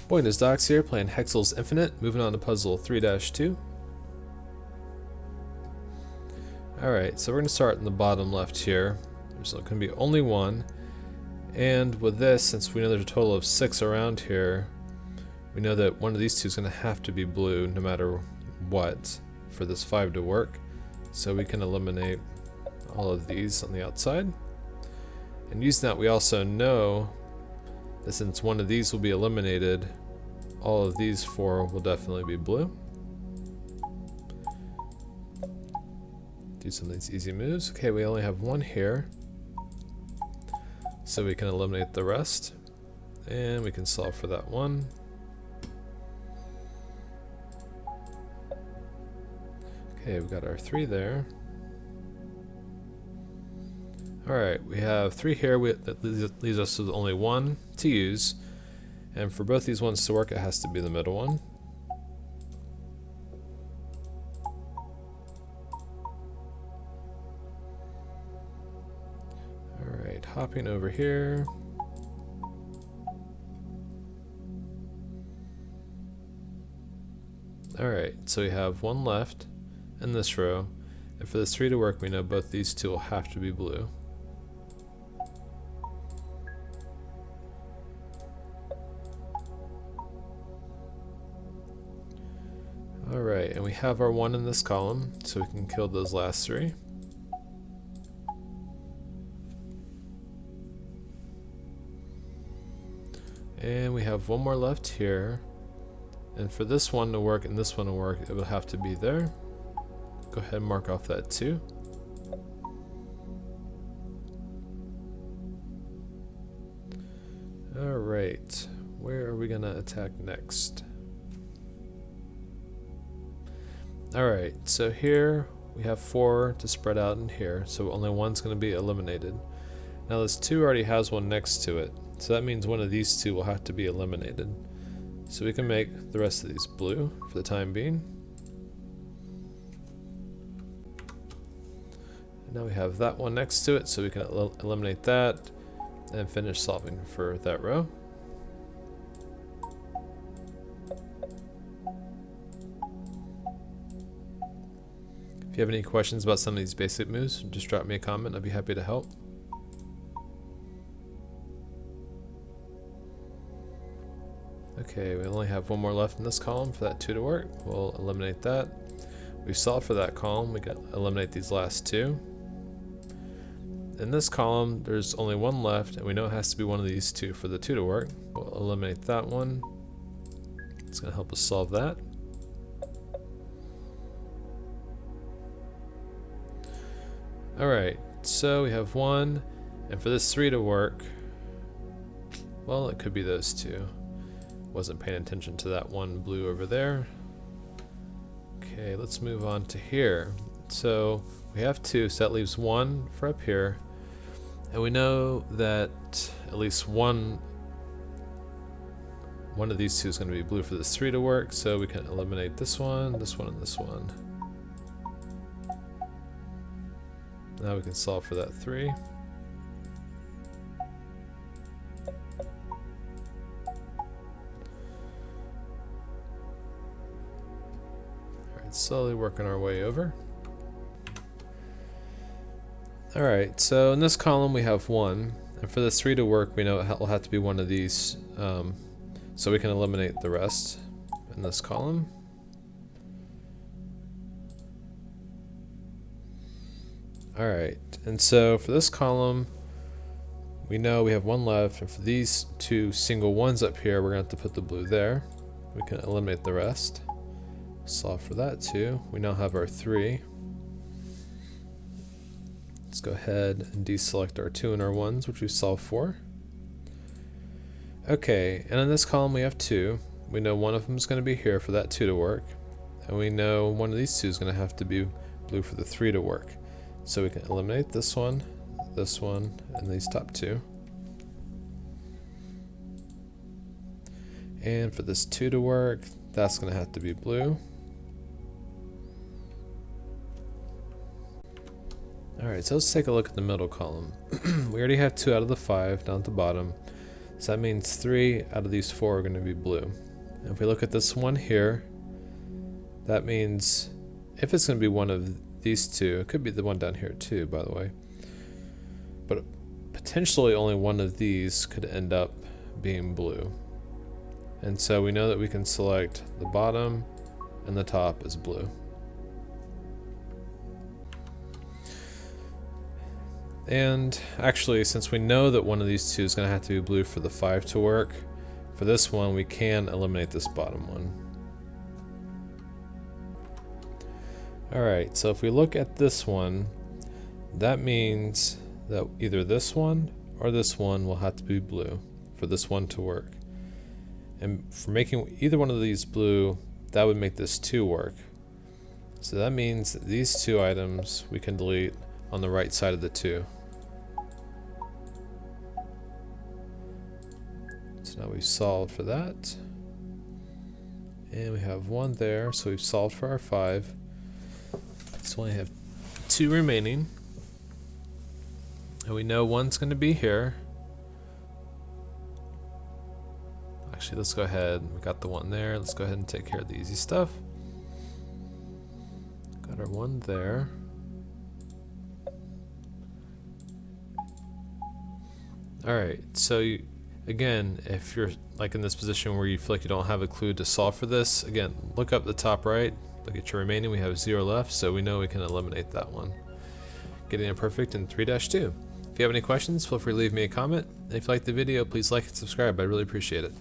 Docs here, playing Hexel's Infinite, moving on to puzzle 3-2. Alright, so we're going to start in the bottom left here. There's going to be only one. And with this, since we know there's a total of 6 around here, we know that one of these two is going to have to be blue no matter what for this 5 to work. So we can eliminate all of these on the outside. And using that, we also know that since one of these will be eliminated, all of these 4 will definitely be blue. Do some of these easy moves. Okay, we only have one here, so we can eliminate the rest, and we can solve for that one. Okay, we got our 3 there. Alright, we have 3 here. That leaves us with only 1 to use. And for both these ones to work, it has to be the middle one. Alright, hopping over here. Alright, so we have 1 left in this row. And for this 3 to work, we know both these 2 will have to be blue. Alright, and we have our 1 in this column, so we can kill those last 3. And we have 1 more left here. And for this one to work and this one to work, it will have to be there. Go ahead and mark off that 2. Alright, where are we going to attack next? Alright, so here we have 4 to spread out in here, so only 1's going to be eliminated. Now this 2 already has 1 next to it, so that means one of these 2 will have to be eliminated. So we can make the rest of these blue for the time being. And now we have that one next to it, so we can eliminate that and finish solving for that row. If you have any questions about some of these basic moves, just drop me a comment. I'd be happy to help. Okay, we only have 1 more left in this column for that 2 to work. We'll eliminate that. We've solved for that column. We can eliminate these last 2. In this column, there's only 1 left, and we know it has to be one of these 2 for the 2 to work. We'll eliminate that one. It's going to help us solve that. Alright, so we have 1, and for this 3 to work, well, it could be those 2. Wasn't paying attention to that 1 blue over there. Okay, let's move on to here. So we have 2, so that leaves 1 for up here. And we know that at least one of these 2 is going to be blue for this 3 to work, so we can eliminate this one, and this one. Now we can solve for that 3. Alright, slowly working our way over. Alright, so in this column we have 1, and for this 3 to work we know it will have to be one of these, so we can eliminate the rest in this column. Alright, and so for this column, we know we have 1 left, and for these 2 single ones up here, we're going to have to put the blue there. We can eliminate the rest. Solve for that too. We now have our 3. Let's go ahead and deselect our 2 and our 1s, which we solved for. Okay, and in this column we have 2. We know one of them is going to be here for that 2 to work, and we know one of these 2 is going to have to be blue for the 3 to work. So we can eliminate this one, and these top 2. And for this 2 to work, that's going to have to be blue. Alright, so let's take a look at the middle column. We already have 2 out of the 5 down at the bottom. So that means 3 out of these 4 are going to be blue. And if we look at this one here, that means if it's going to be one of these two, it could be the one down here too, by the way. But potentially only one of these could end up being blue. And so we know that we can select the bottom and the top as blue. And actually, since we know that one of these two is going to have to be blue for the 5 to work, for this one we can eliminate this bottom one. Alright, so if we look at this one, that means that either this one or this one will have to be blue for this one to work. And for making either one of these blue, that would make this 2 work. So that means that these 2 items we can delete on the right side of the 2. So now we've solved for that. And we have 1 there, so we've solved for our 5. So we only have 2 remaining. And we know 1's going to be here. Actually, let's go ahead. We got the 1 there. Let's go ahead and take care of the easy stuff. Got our 1 there. Alright, so again, if you're like in this position where you feel like you don't have a clue to solve for this, again, look up the top right, look at your remaining, we have 0 left, so we know we can eliminate that one. Getting it perfect in 3-2. If you have any questions, feel free to leave me a comment. And if you liked the video, please like and subscribe, I really appreciate it.